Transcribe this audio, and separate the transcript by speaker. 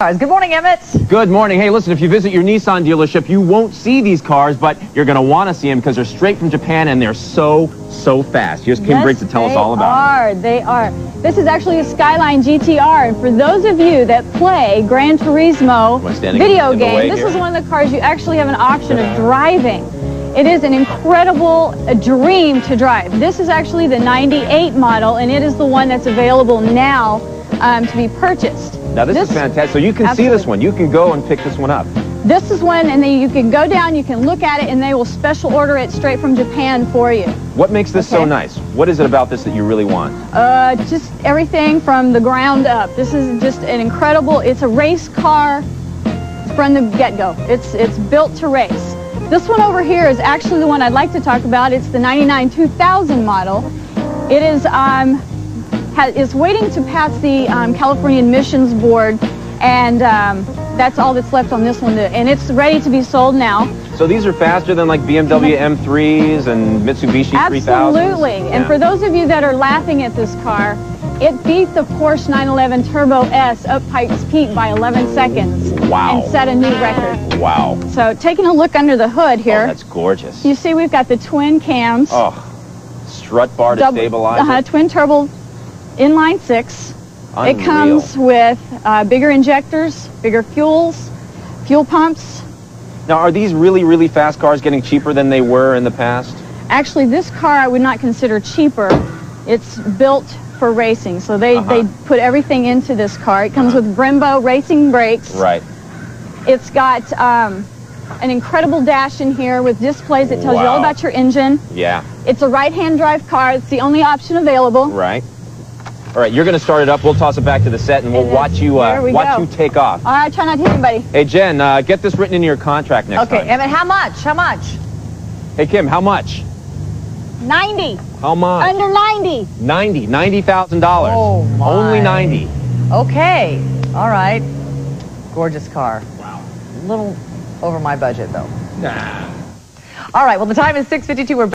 Speaker 1: Good morning, Emmett.
Speaker 2: Good morning. Hey, listen, if you visit your Nissan dealership, you won't see these cars, but you're going to want to see them because they're straight from Japan and they're so fast. Here's Kim Briggs to tell us all about it.
Speaker 3: They are. This is actually a Skyline GT-R, and for those of you that play Gran Turismo video game, this is one of the cars you actually have an option of driving. It is an incredible dream to drive. This is actually the 98 model, and it is the one that's available now to be purchased.
Speaker 2: Now this is fantastic. So you can see this one. You can go and pick this one up.
Speaker 3: This is one, and then you can go down, you can look at it, and they will special order it straight from Japan for you.
Speaker 2: What makes this so nice? What is it about this that you really want?
Speaker 3: Just everything from the ground up. This is just an incredible, it's a race car from the get-go. It's built to race. This one over here is actually the one I'd like to talk about. It's the 99 2000 model. It is waiting to pass the California Emissions Board, and that's all that's left on this one, and it's ready to be sold now. So
Speaker 2: these are faster than like BMW M3s and Mitsubishi 3000s?
Speaker 3: Absolutely, and for those of you that are laughing at this car, it beat the Porsche 911 Turbo S up Pikes Peak by 11 seconds.
Speaker 2: Wow.
Speaker 3: And set a new record.
Speaker 2: Wow.
Speaker 3: So taking a look under the hood here.
Speaker 2: Oh, that's gorgeous.
Speaker 3: You see we've got the twin cams.
Speaker 2: Oh, strut bar to stabilize it.
Speaker 3: Twin turbo inline six.
Speaker 2: Unreal.
Speaker 3: It comes with bigger injectors, bigger fuel pumps.
Speaker 2: Now, are these really fast cars getting cheaper than they were in the past?
Speaker 3: Actually, this car I would not consider cheaper. It's built for racing, so they put everything into this car. It comes with Brembo racing brakes.
Speaker 2: Right.
Speaker 3: It's got an incredible dash in here with displays that tells you all about your engine.
Speaker 2: Yeah.
Speaker 3: It's a right-hand drive car. It's the only option available.
Speaker 2: Right. All right, you're going to start it up. We'll toss it back to the set, and we'll watch you take off.
Speaker 3: All right, try not to hit anybody.
Speaker 2: Hey, Jen, get this written into your contract next time.
Speaker 1: Okay, Emmett, how much? How much?
Speaker 2: Hey, Kim, how much?
Speaker 3: 90.
Speaker 2: How much?
Speaker 3: Under 90.
Speaker 2: $90,000.
Speaker 1: Oh, my.
Speaker 2: Only 90.
Speaker 1: Okay, all right. Gorgeous car.
Speaker 2: Wow.
Speaker 1: A little over my budget, though.
Speaker 2: Nah.
Speaker 1: All right, well, the time is 6:52. We're